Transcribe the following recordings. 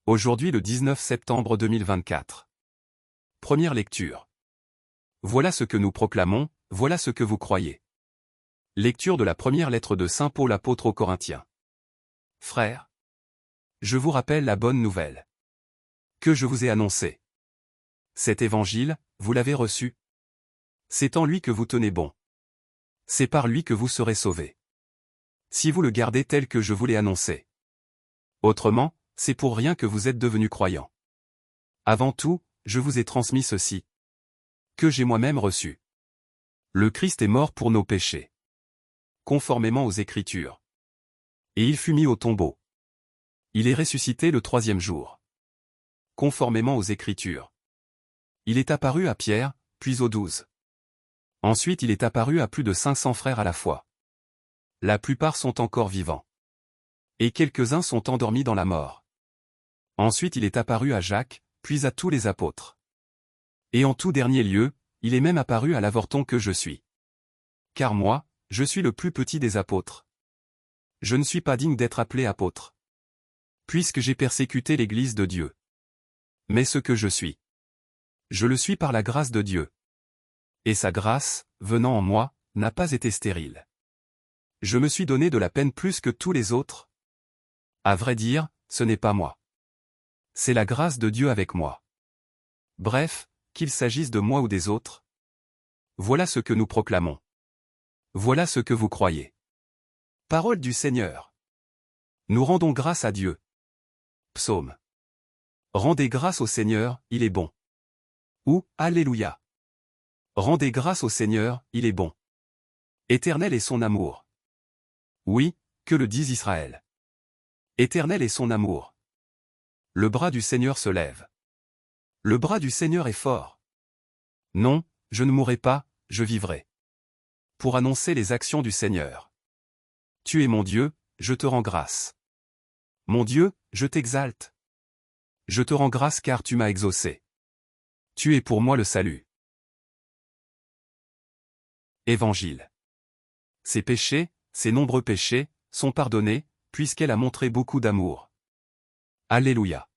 Aujourd'hui le 19 septembre 2024. Première lecture. Voilà ce que nous proclamons, voilà ce que vous croyez. Lecture de la première lettre de Saint Paul apôtre aux Corinthiens. Frères, je vous rappelle la bonne nouvelle que je vous ai annoncée. Cet évangile, vous l'avez reçu. C'est en lui que vous tenez bon. C'est par lui que vous serez sauvés. Si vous le gardez tel que je vous l'ai annoncé. Autrement, c'est pour rien que vous êtes devenus croyants. Avant tout, je vous ai transmis ceci, que j'ai moi-même reçu. Le Christ est mort pour nos péchés, conformément aux Écritures. Et il fut mis au tombeau. Il est ressuscité le troisième jour, conformément aux Écritures. Il est apparu à Pierre, puis aux 12. Ensuite il est apparu à plus de 500 frères à la fois. La plupart sont encore vivants. Et quelques-uns sont endormis dans la mort. Ensuite il est apparu à Jacques, puis à tous les apôtres. Et en tout dernier lieu, il est même apparu à l'avorton que je suis. Car moi, je suis le plus petit des apôtres. Je ne suis pas digne d'être appelé apôtre, puisque j'ai persécuté l'Église de Dieu. Mais ce que je suis, je le suis par la grâce de Dieu. Et sa grâce, venant en moi, n'a pas été stérile. Je me suis donné de la peine plus que tous les autres. À vrai dire, ce n'est pas moi. C'est la grâce de Dieu avec moi. Bref, qu'il s'agisse de moi ou des autres. Voilà ce que nous proclamons. Voilà ce que vous croyez. Parole du Seigneur. Nous rendons grâce à Dieu. Psaume. Rendez grâce au Seigneur, il est bon. Ou, Alléluia. Rendez grâce au Seigneur, il est bon. Éternel est son amour. Oui, que le dise Israël. Éternel est son amour. Le bras du Seigneur se lève. Le bras du Seigneur est fort. Non, je ne mourrai pas, je vivrai. Pour annoncer les actions du Seigneur. Tu es mon Dieu, je te rends grâce. Mon Dieu, je t'exalte. Je te rends grâce car tu m'as exaucé. Tu es pour moi le salut. Évangile. Ses péchés, ses nombreux péchés, sont pardonnés, puisqu'elle a montré beaucoup d'amour. Alléluia.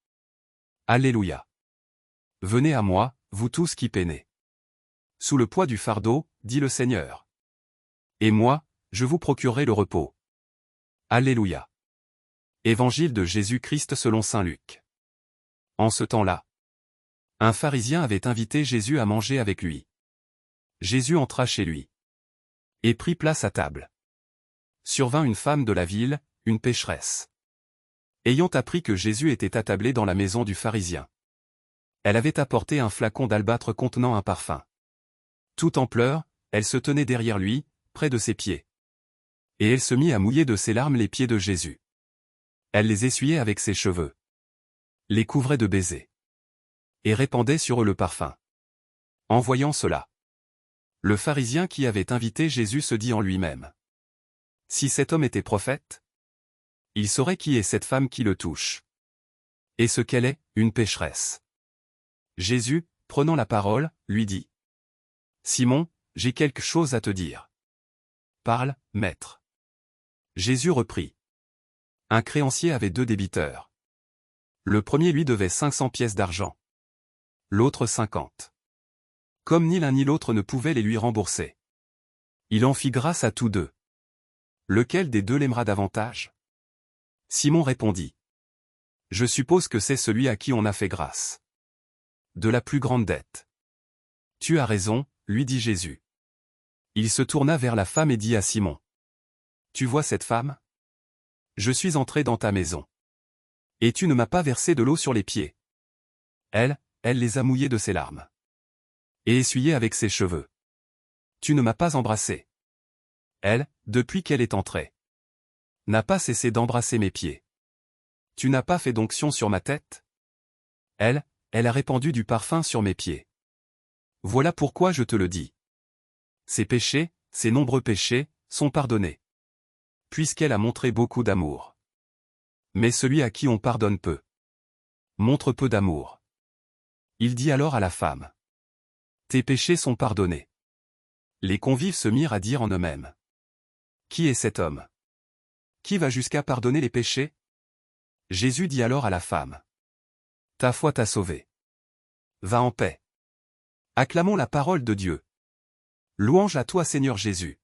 Alléluia. Venez à moi, vous tous qui peinez. Sous le poids du fardeau, dit le Seigneur. Et moi, je vous procurerai le repos. Alléluia. Évangile de Jésus-Christ selon saint Luc. En ce temps-là, un pharisien avait invité Jésus à manger avec lui. Jésus entra chez lui et prit place à table. Survint une femme de la ville, une pécheresse. Ayant appris que Jésus était attablé dans la maison du pharisien, elle avait apporté un flacon d'albâtre contenant un parfum. Tout en pleurs, elle se tenait derrière lui, près de ses pieds. Et elle se mit à mouiller de ses larmes les pieds de Jésus. Elle les essuyait avec ses cheveux, les couvrait de baisers, et répandait sur eux le parfum. En voyant cela, le pharisien qui avait invité Jésus se dit en lui-même: si cet homme était prophète, il saurait qui est cette femme qui le touche. Et ce qu'elle est, une pécheresse. Jésus, prenant la parole, lui dit: Simon, j'ai quelque chose à te dire. Parle, maître. Jésus reprit. Un créancier avait 2 débiteurs. Le premier lui devait 500 pièces d'argent. L'autre 50. Comme ni l'un ni l'autre ne pouvaient les lui rembourser, il en fit grâce à tous 2. Lequel des 2 l'aimera davantage? Simon répondit: Je suppose que c'est celui à qui on a fait grâce de la plus grande dette. Tu as raison, lui dit Jésus. Il se tourna vers la femme et dit à Simon: Tu vois cette femme? Je suis entré dans ta maison. Et tu ne m'as pas versé de l'eau sur les pieds. Elle les a mouillés de ses larmes. Et essuyés avec ses cheveux. Tu ne m'as pas embrassé. Elle, depuis qu'elle est entrée, n'a pas cessé d'embrasser mes pieds. Tu n'as pas fait d'onction sur ma tête? Elle a répandu du parfum sur mes pieds. Voilà pourquoi je te le dis. Ses péchés, ses nombreux péchés, sont pardonnés, puisqu'elle a montré beaucoup d'amour. Mais celui à qui on pardonne peu montre peu d'amour. Il dit alors à la femme: Tes péchés sont pardonnés. Les convives se mirent à dire en eux-mêmes: Qui est cet homme qui va jusqu'à pardonner les péchés? Jésus dit alors à la femme: Ta foi t'a sauvé. Va en paix. Acclamons la parole de Dieu. Louange à toi Seigneur Jésus.